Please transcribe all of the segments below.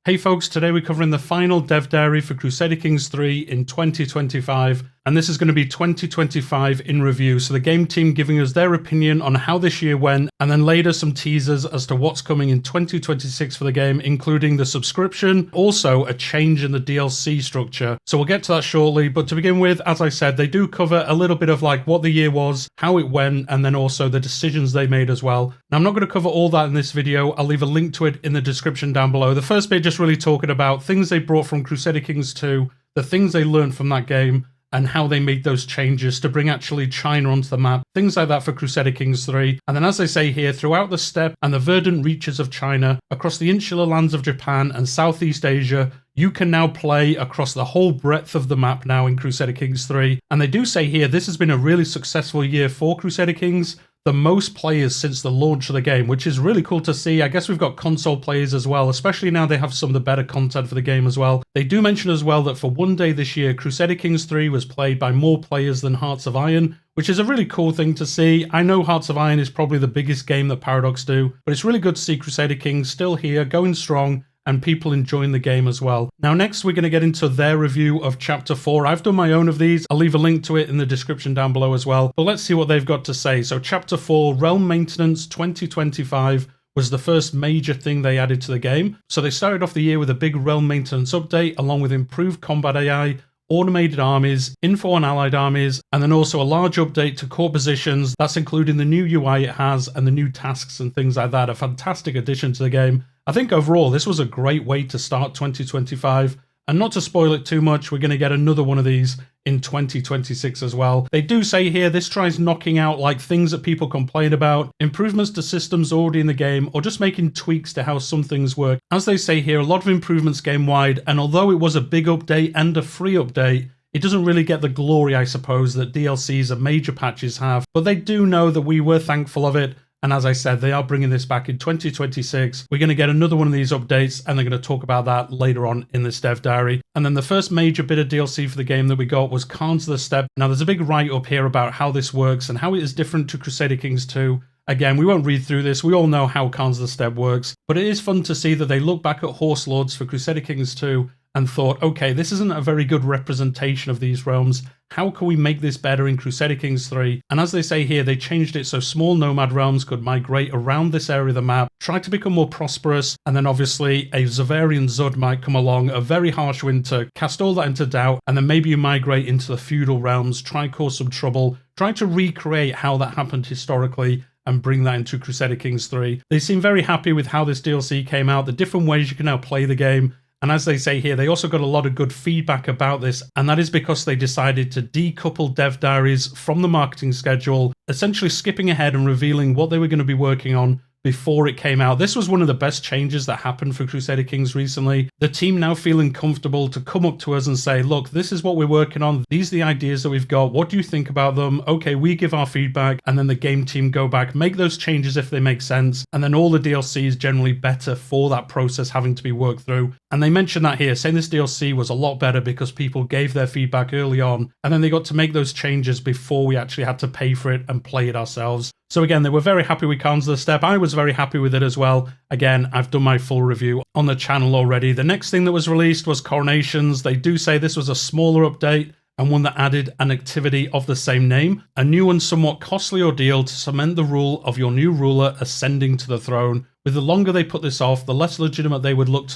Hey folks, today we're covering the final dev diary for Crusader Kings 3 in 2025, and this is going to be 2025 in review. So the game team giving us their opinion on how this year went, and then later some teasers as to what's coming in 2026 for the game, including the subscription, also a change in the DLC structure. So we'll get to that shortly, but to begin with, as I said, they do cover a little bit of like what the year was, how it went, and then also the decisions they made as well. Now I'm not going to cover all that in this video. I'll leave a link to it in the description down below. The first bit just really talking about things they brought from Crusader Kings 2, the things they learned from that game, and how they made those changes to bring actually China onto the map, things like that for Crusader Kings 3. And then as they say here, throughout the steppe and the verdant reaches of China, across the insular lands of Japan and Southeast Asia, you can now play across the whole breadth of the map now in Crusader Kings 3. And they do say here, this has been a really successful year for Crusader Kings. The most players since the launch of the game, which is really cool to see. I guess we've got console players as well, especially now they have some of the better content for the game as well. They do mention as well that for one day this year, Crusader Kings 3 was played by more players than Hearts of Iron, which is a really cool thing to see. I know Hearts of Iron is probably the biggest game that Paradox do, but it's really good to see Crusader Kings still here, going strong, and people enjoying the game as well. Now next we're going to get into their review of Chapter 4. I've done my own of these. I'll leave a link to it in the description down below as well. But let's see what they've got to say. So Chapter 4, Realm Maintenance 2025 was the first major thing they added to the game. So they started off the year with a big Realm Maintenance update along with improved combat AI, automated armies, info on allied armies, and then also a large update to core positions. That's including the new UI it has and the new tasks and things like that. A fantastic addition to the game. I think overall this was a great way to start 2025, and not to spoil it too much, we're going to get another one of these in 2026 as well. They do say here this tries knocking out like things that people complain about, improvements to systems already in the game, or just making tweaks to how some things work. As they say here, a lot of improvements game wide, and although it was a big update and a free update, it doesn't really get the glory, I suppose, that DLCs and major patches have, but they do know that we were thankful of it. And as I said, they are bringing this back in 2026. We're going to get another one of these updates, and they're going to talk about that later on in this dev diary. And then the first major bit of DLC for the game that we got was Khans of the Steppe. Now, there's a big write-up here about how this works and how it is different to Crusader Kings 2. Again, we won't read through this. We all know how Khans of the Steppe works. But it is fun to see that they look back at Horse Lords for Crusader Kings 2 and thought, okay, this isn't a very good representation of these realms. How can we make this better in Crusader Kings 3? And as they say here, they changed it so small nomad realms could migrate around this area of the map, try to become more prosperous, and then obviously a Zavarian Zud might come along, a very harsh winter, cast all that into doubt, and then maybe you migrate into the feudal realms, try and cause some trouble, try to recreate how that happened historically, and bring that into Crusader Kings 3. They seem very happy with how this DLC came out, the different ways you can now play the game. And as they say here, they also got a lot of good feedback about this, and that is because they decided to decouple dev diaries from the marketing schedule, essentially skipping ahead and revealing what they were going to be working on before it came out. This was one of the best changes that happened for Crusader Kings recently. The team now feeling comfortable to come up to us and say, look, this is what we're working on. These are the ideas that we've got. What do you think about them? Okay, we give our feedback, and then the game team go back, make those changes if they make sense. And then all the DLC is generally better for that process having to be worked through. And they mentioned that here, saying this DLC was a lot better because people gave their feedback early on, and then they got to make those changes before we actually had to pay for it and play it ourselves. So again, they were very happy with Khans of the Steppe. I was very happy with it as well. Again, I've done my full review on the channel already. The next thing that was released was Coronations. They do say this was a smaller update and one that added an activity of the same name. A new and somewhat costly ordeal to cement the rule of your new ruler ascending to the throne. With the longer they put this off, the less legitimate they would look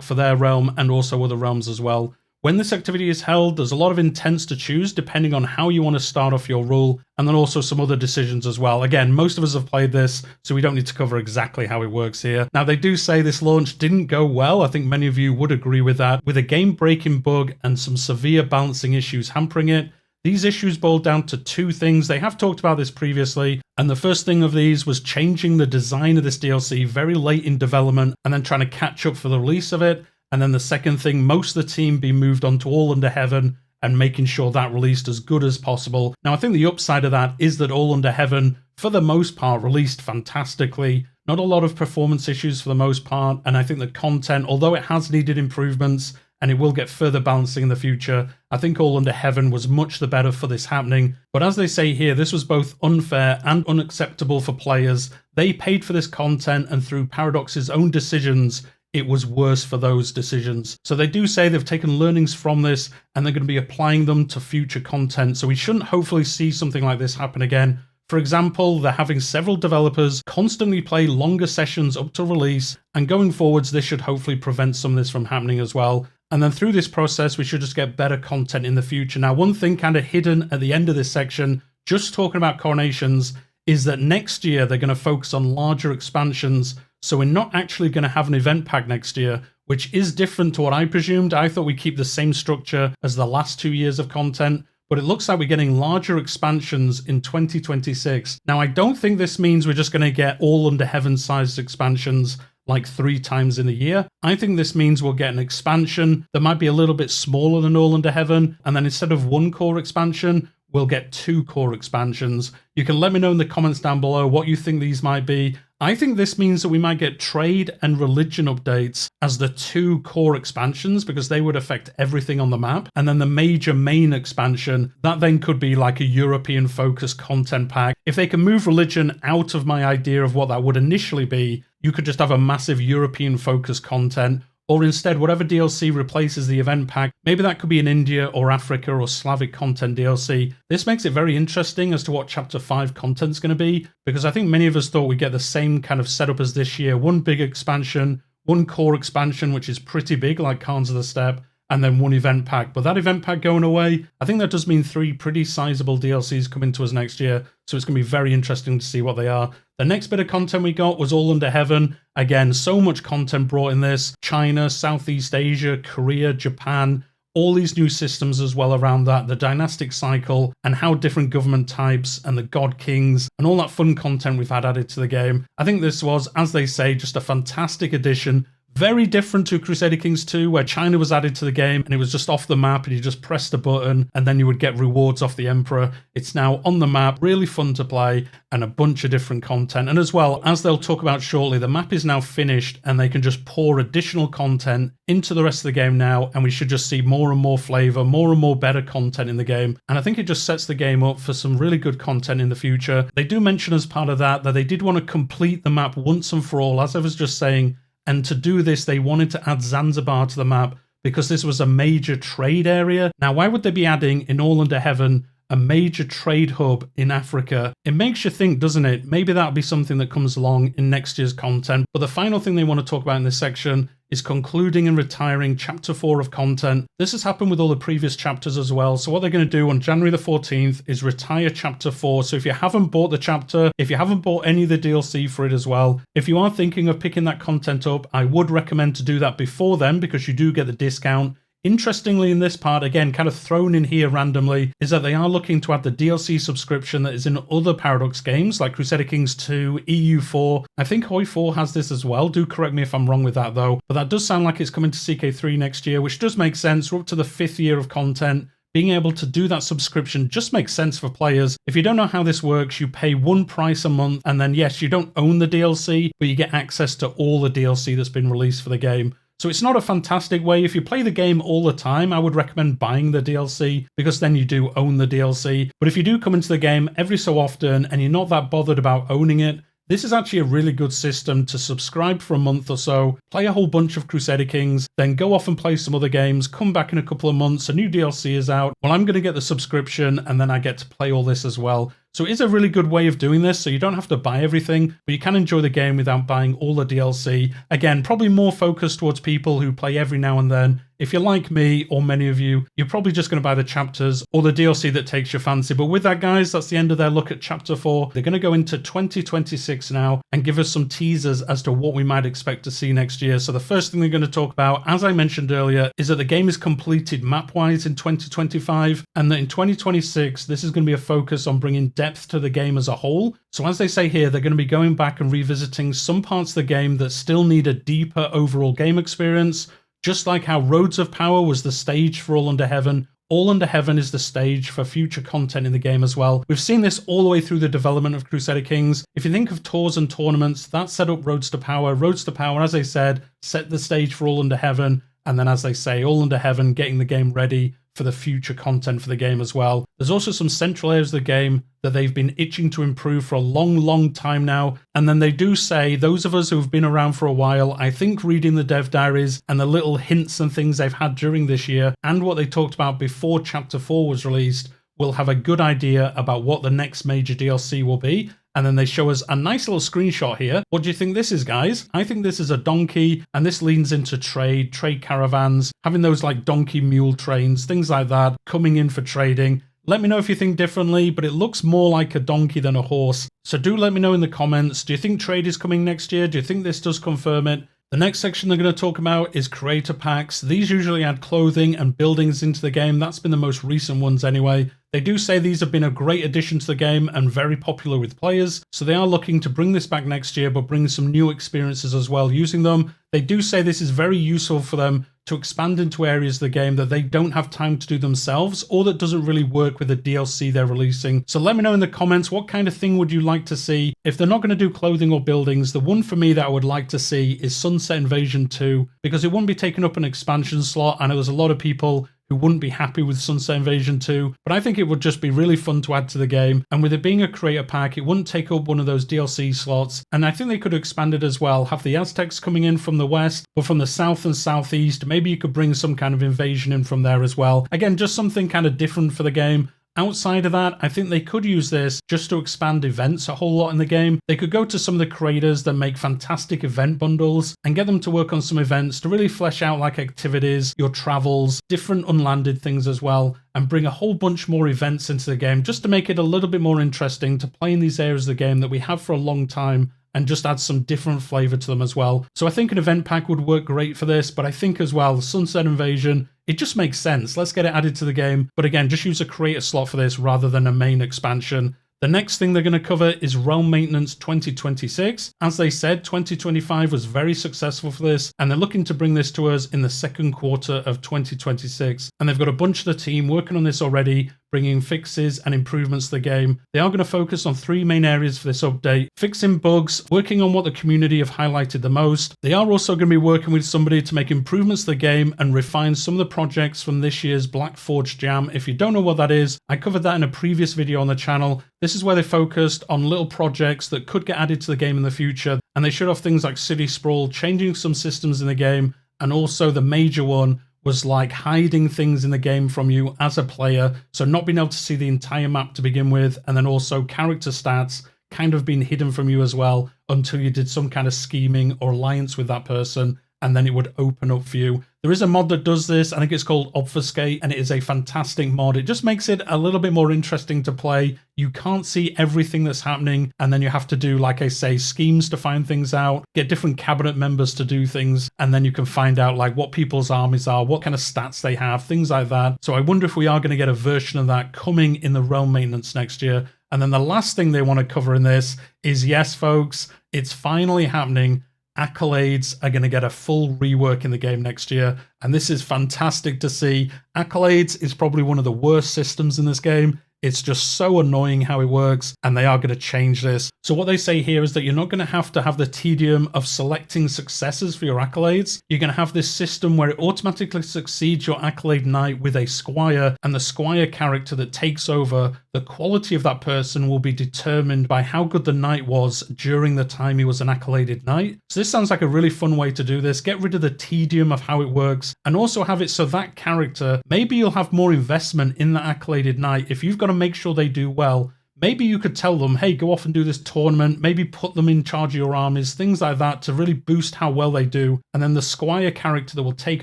for their realm and also other realms as well. When this activity is held, there's a lot of intents to choose depending on how you want to start off your rule, and then also some other decisions as well. Again, most of us have played this, so we don't need to cover exactly how it works here. Now, they do say this launch didn't go well. I think many of you would agree with that, with a game-breaking bug and some severe balancing issues hampering it. These issues boiled down to two things. They have talked about this previously, and the first thing of these was changing the design of this DLC very late in development and then trying to catch up for the release of it. And then the second thing, most of the team being moved on to All Under Heaven and making sure that released as good as possible. Now, I think the upside of that is that All Under Heaven, for the most part, released fantastically. Not a lot of performance issues for the most part. And I think the content, although it has needed improvements and it will get further balancing in the future, I think All Under Heaven was much the better for this happening. But as they say here, this was both unfair and unacceptable for players. They paid for this content, and through Paradox's own decisions, it was worse for those decisions. So they do say they've taken learnings from this and they're going to be applying them to future content. So we shouldn't hopefully see something like this happen again. For example, they're having several developers constantly play longer sessions up to release, and going forwards, this should hopefully prevent some of this from happening as well. And then through this process, we should just get better content in the future. Now, one thing kind of hidden at the end of this section, just talking about Coronations, is that next year they're going to focus on larger expansions. So we're not actually going to have an event pack next year, which is different to what I presumed. I thought we'd keep the same structure as the last 2 years of content, but it looks like we're getting larger expansions in 2026. Now, I don't think this means we're just going to get all Under Heaven sized expansions like 3 times in a year. I think this means we'll get an expansion that might be a little bit smaller than All Under Heaven, and then instead of 1 core expansion, we'll get 2 core expansions. You can let me know in the comments down below what you think these might be. I think this means that we might get trade and religion updates as the 2 core expansions, because they would affect everything on the map. And then the major main expansion, that then could be like a European focused content pack. If they can move religion out of my idea of what that would initially be, you could just have a massive European focused content. Or instead, whatever DLC replaces the event pack, maybe that could be in India or Africa or Slavic content DLC. This makes it very interesting as to what Chapter 5 content's going to be, because I think many of us thought we'd get the same kind of setup as this year. 1 big expansion, 1 core expansion, which is pretty big, like Khans of the Steppe, and then 1 event pack. But that event pack going away, I think that does mean 3 pretty sizable DLCs coming to us next year. So it's going to be very interesting to see what they are. The next bit of content we got was All Under Heaven. Again, so much content brought in this. China, Southeast Asia, Korea, Japan, all these new systems as well around that, the dynastic cycle and how different government types and the god kings and all that fun content we've had added to the game. I think this was, as they say, just a fantastic addition. Very different to Crusader Kings 2, where China was added to the game and it was just off the map and you just pressed a button and then you would get rewards off the Emperor. It's now on the map, really fun to play, and a bunch of different content. And as well, as they'll talk about shortly, the map is now finished and they can just pour additional content into the rest of the game now, and we should just see more and more flavor, more and more better content in the game. And I think it just sets the game up for some really good content in the future. They do mention as part of that they did want to complete the map once and for all, as I was just saying. And to do this, they wanted to add Zanzibar to the map because this was a major trade area. Now, why would they be adding in All Under Heaven a major trade hub in Africa? It makes you think, doesn't it? Maybe that'll be something that comes along in next year's content. But the final thing they want to talk about in this section is concluding and retiring Chapter 4 of content. This has happened with all the previous chapters as well. So what they're going to do on January the 14th is retire Chapter 4. So if you haven't bought the chapter, if you haven't bought any of the DLC for it as well, if you are thinking of picking that content up, I would recommend to do that before then, because you do get the discount. Interestingly, in this part, again, kind of thrown in here randomly, is that they are looking to add the DLC subscription that is in other Paradox games, like Crusader Kings 2, EU4. I think Hoi 4 has this as well. Do correct me if I'm wrong with that, though. But that does sound like it's coming to CK3 next year, which does make sense. We're up to the 5th year of content. Being able to do that subscription just makes sense for players. If you don't know how this works, you pay 1 price a month, and then, yes, you don't own the DLC, but you get access to all the DLC that's been released for the game. So it's not a fantastic way. If you play the game all the time, I would recommend buying the DLC, because then you do own the DLC. But if you do come into the game every so often and you're not that bothered about owning it, this is actually a really good system to subscribe for a month or so, play a whole bunch of Crusader Kings, then go off and play some other games, come back in a couple of months, a new DLC is out. Well, I'm going to get the subscription and then I get to play all this as well. So it is a really good way of doing this, so you don't have to buy everything, but you can enjoy the game without buying all the DLC. Again, probably more focused towards people who play every now and then. If you're like me, or many of you, you're probably just going to buy the chapters or the DLC that takes your fancy. But with that, guys, that's the end of their look at Chapter 4. They're going to go into 2026 now and give us some teasers as to what we might expect to see next year. So the first thing they're going to talk about, as I mentioned earlier, is that the game is completed map-wise in 2025, and that in 2026, this is going to be a focus on bringing depth to the game as a whole. So as they say here, they're going to be going back and revisiting some parts of the game that still need a deeper overall game experience. Just like how Roads of Power was the stage for All Under Heaven, All Under Heaven is the stage for future content in the game as well. We've seen this all the way through the development of Crusader Kings. If you think of tours and tournaments, that set up Roads to Power. Roads to Power, as I said, set the stage for All Under Heaven. And then, as they say, All Under Heaven getting the game ready for the future content for the game as well. There's also some central areas of the game that they've been itching to improve for a long time now. And then they do say, those of us who've been around for a while, I think reading the dev diaries and the little hints and things they've had during this year and what they talked about before Chapter 4 was released, will have a good idea about what the next major DLC will be. And then they show us a nice little screenshot here. What do you think this is, guys? I think this is a donkey, and this leans into trade caravans, having those like donkey mule trains, things like that, coming in for trading. Let me know if you think differently, but it looks more like a donkey than a horse. So do let me know in the comments. Do you think trade is coming next year? Do you think this does confirm it? The next section they're going to talk about is creator packs. These usually add clothing and buildings into the game. That's been the most recent ones anyway. They do say these have been a great addition to the game and very popular with players. So they are looking to bring this back next year, but bring some new experiences as well using them. They do say this is very useful for them to expand into areas of the game that they don't have time to do themselves or that doesn't really work with the DLC they're releasing. So let me know in the comments, what kind of thing would you like to see? If they're not going to do clothing or buildings, the one for me that I would like to see is Sunset Invasion 2, because it wouldn't be taking up an expansion slot. I know there's a lot of people who wouldn't be happy with Sunset Invasion 2, but I think it would just be really fun to add to the game. And with it being a creator pack, it wouldn't take up one of those DLC slots. And I think they could expand it as well, have the Aztecs coming in from the west, but from the south and southeast, maybe you could bring some kind of invasion in from there as well. Again, just something kind of different for the game. Outside of that, I think they could use this just to expand events a whole lot in the game. They could go to some of the creators that make fantastic event bundles and get them to work on some events to really flesh out like activities, your travels, different unlanded things as well, and bring a whole bunch more events into the game just to make it a little bit more interesting to play in these areas of the game that we have for a long time, and just add some different flavor to them as well. So I think an event pack would work great for this, but I think as well, Sunset Invasion, it just makes sense. Let's get it added to the game. But again, just use a creator slot for this rather than a main expansion. The next thing they're going to cover is Realm Maintenance 2026. As they said, 2025 was very successful for this, and they're looking to bring this to us in the second quarter of 2026. And they've got a bunch of the team working on this already, bringing fixes and improvements to the game. They are going to focus on 3 main areas for this update: fixing bugs, working on what the community have highlighted the most. They are also going to be working with somebody to make improvements to the game and refine some of the projects from this year's Black Forge Jam. If you don't know what that is, I covered that in a previous video on the channel. This is where they focused on little projects that could get added to the game in the future, and they showed off things like City Sprawl, changing some systems in the game, and also the major one was like hiding things in the game from you as a player, so not being able to see the entire map to begin with, and then also character stats kind of being hidden from you as well until you did some kind of scheming or alliance with that person, and then it would open up for you. There is a mod that does this. I think it's called Obfuscate, and it is a fantastic mod. It just makes it a little bit more interesting to play. You can't see everything that's happening, and then you have to do, like I say, schemes to find things out, get different cabinet members to do things, and then you can find out like what people's armies are, what kind of stats they have, things like that. So I wonder if we are going to get a version of that coming in the Realm Maintenance next year. And then the last thing they want to cover in this is, yes, folks, it's finally happening. Accolades are going to get a full rework in the game next year, and this is fantastic to see. Accolades is probably one of the worst systems in this game. It's just so annoying how it works, and they are going to change this. So what they say here is that you're not going to have the tedium of selecting successors for your accolades. You're going to have this system where it automatically succeeds your accolade knight with a squire, and the squire character that takes over, the quality of that person will be determined by how good the knight was during the time he was an accoladed knight. So this sounds like a really fun way to do this. Get rid of the tedium of how it works, and also have it so that character, maybe you'll have more investment in the accoladed knight. If you've got to make sure they do well, maybe you could tell them, hey, go off and do this tournament, maybe put them in charge of your armies, things like that to really boost how well they do. And then the squire character that will take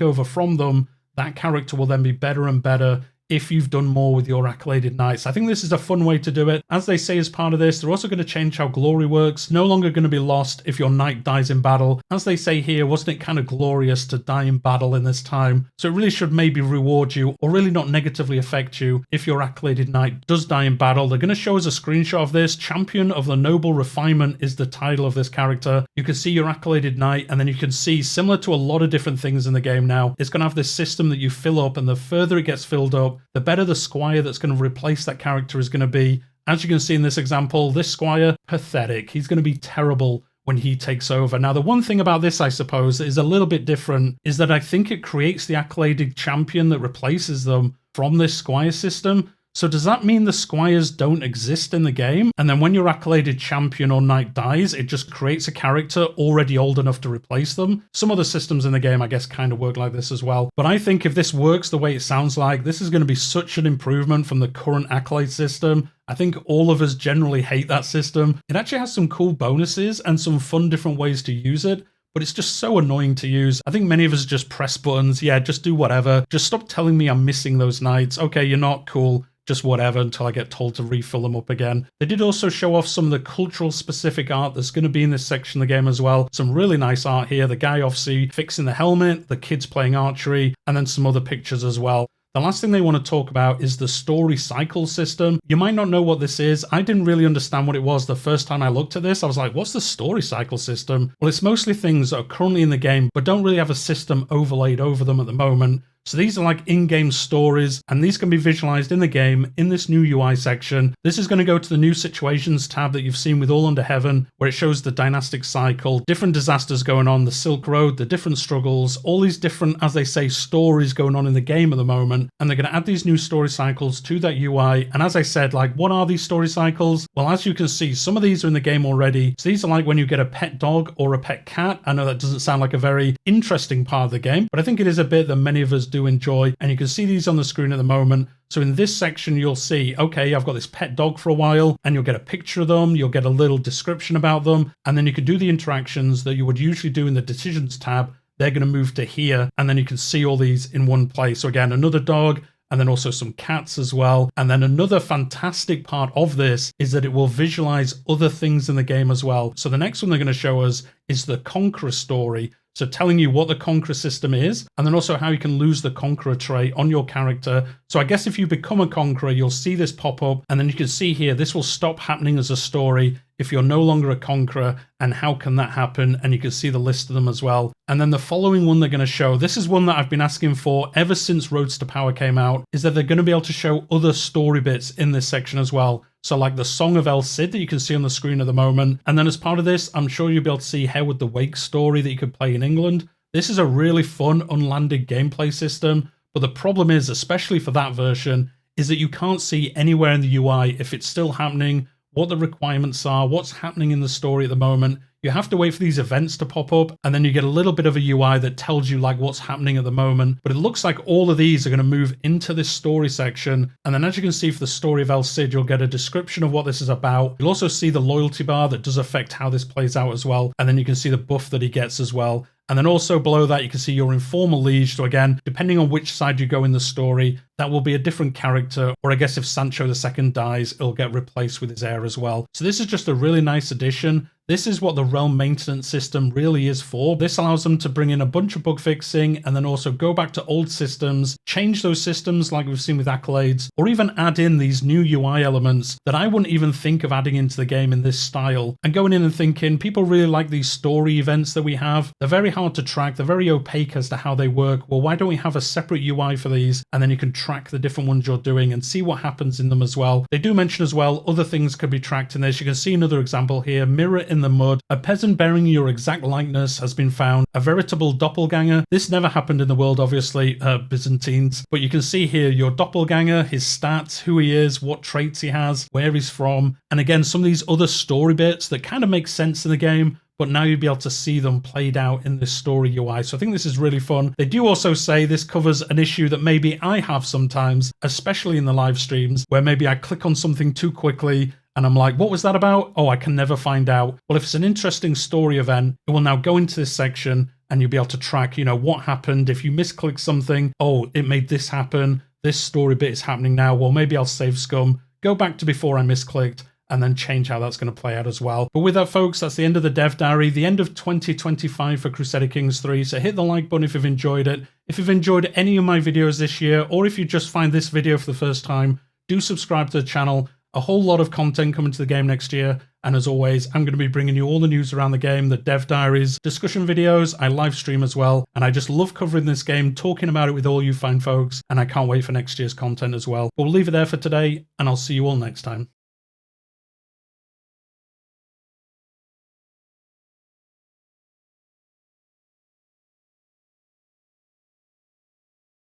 over from them, that character will then be better and better if you've done more with your accoladed knights. I think this is a fun way to do it. As they say as part of this, they're also going to change how glory works. No longer going to be lost if your knight dies in battle. As they say here, wasn't it kind of glorious to die in battle in this time? So it really should maybe reward you, or really not negatively affect you, if your accoladed knight does die in battle. They're going to show us a screenshot of this. Champion of the Noble Refinement is the title of this character. You can see your accoladed knight, and then you can see, similar to a lot of different things in the game now, it's going to have this system that you fill up, and the further it gets filled up, the better the squire that's going to replace that character is going to be. As you can see in this example, this squire, pathetic. He's going to be terrible when he takes over. Now, the one thing about this, I suppose, that is a little bit different is that I think it creates the accoladed champion that replaces them from this squire system. So does that mean the squires don't exist in the game? And then when your accoladed champion or knight dies, it just creates a character already old enough to replace them? Some other systems in the game, I guess, kind of work like this as well. But I think if this works the way it sounds like, this is going to be such an improvement from the current accolade system. I think all of us generally hate that system. It actually has some cool bonuses and some fun different ways to use it, but it's just so annoying to use. I think many of us just press buttons. Yeah, just do whatever. Just stop telling me I'm missing those knights. Okay, you're not cool. Just whatever until I get told to refill them up again. They did also show off some of the cultural specific art that's going to be in this section of the game as well. Some really nice art here. The guy obviously fixing the helmet, the kids playing archery, and then some other pictures as well. The last thing they want to talk about is the story cycle system. You might not know what this is. I didn't really understand what it was the first time I looked at this. I was like, what's the story cycle system? Well, it's mostly things that are currently in the game, but don't really have a system overlaid over them at the moment. So these are like in-game stories, and these can be visualized in the game in this new UI section. This is going to go to the new situations tab that you've seen with All Under Heaven, where it shows the dynastic cycle, different disasters going on, the Silk Road, the different struggles, all these different, as they say, stories going on in the game at the moment. And they're going to add these new story cycles to that UI. And as I said, like, what are these story cycles? Well, as you can see, some of these are in the game already. So these are like when you get a pet dog or a pet cat. I know that doesn't sound like a very interesting part of the game, but I think it is a bit that many of us do enjoy, and you can see these on the screen at the moment. So in this section you'll see, okay, I've got this pet dog for a while, and you'll get a picture of them, you'll get a little description about them, and then you can do the interactions that you would usually do in the decisions tab. They're going to move to here, and then you can see all these in one place. So again, another dog, and then also some cats as well. And then another fantastic part of this is that it will visualize other things in the game as well. So the next one they're going to show us is the Conqueror story. So telling you what the Conqueror system is, and then also how you can lose the Conqueror trait on your character. So I guess if you become a Conqueror, you'll see this pop up, and then you can see here, this will stop happening as a story if you're no longer a Conqueror, and how can that happen? And you can see the list of them as well. And then the following one they're going to show, this is one that I've been asking for ever since Roads to Power came out, is that they're going to be able to show other story bits in this section as well. So like the Song of El Cid that you can see on the screen at the moment. And then as part of this, I'm sure you'll be able to see Hereward the Wake story that you could play in England. This is a really fun unlanded gameplay system. But the problem is, especially for that version, is that you can't see anywhere in the UI if it's still happening, what the requirements are, what's happening in the story at the moment. You have to wait for these events to pop up, and then you get a little bit of a UI that tells you like what's happening at the moment. But it looks like all of these are going to move into this story section. And then as you can see for the story of El Cid, you'll get a description of what this is about. You'll also see the loyalty bar that does affect how this plays out as well. And then you can see the buff that he gets as well. And then also below that, you can see your informal liege. So again, depending on which side you go in the story, that will be a different character. Or I guess if Sancho II dies, it'll get replaced with his heir as well. So this is just a really nice addition. This is what the realm maintenance system really is for. This allows them to bring in a bunch of bug fixing and then also go back to old systems, change those systems like we've seen with Accolades, or even add in these new UI elements that I wouldn't even think of adding into the game in this style. And going in and thinking, people really like these story events that we have. They're very hard to track. They're very opaque as to how they work. Well, why don't we have a separate UI for these? And then you can track the different ones you're doing and see what happens in them as well. They do mention as well, other things can be tracked in this. You can see another example here, Mirror in the Mud. A peasant bearing your exact likeness has been found. A veritable doppelganger. This never happened in the world, obviously, Byzantines. But you can see here your doppelganger, his stats, who he is, what traits he has, where he's from. And again, some of these other story bits that kind of make sense in the game, but now you'll be able to see them played out in this story UI. So I think this is really fun. They do also say this covers an issue that maybe I have sometimes, especially in the live streams, where maybe I click on something too quickly and I'm like, what was that about? Oh, I can never find out. Well, if it's an interesting story event, it will now go into this section and you'll be able to track, you know, what happened. If you misclick something, oh, it made this happen. This story bit is happening now. Well, maybe I'll save scum, go back to before I misclicked, and then change how that's going to play out as well. But with that, folks, that's the end of the dev diary, the end of 2025 for Crusader Kings 3. So hit the like button if you've enjoyed it. If you've enjoyed any of my videos this year, or if you just find this video for the first time, do subscribe to the channel. A whole lot of content coming to the game next year. And as always, I'm going to be bringing you all the news around the game, the dev diaries, discussion videos. I live stream as well. And I just love covering this game, talking about it with all you fine folks. And I can't wait for next year's content as well. But we'll leave it there for today, and I'll see you all next time.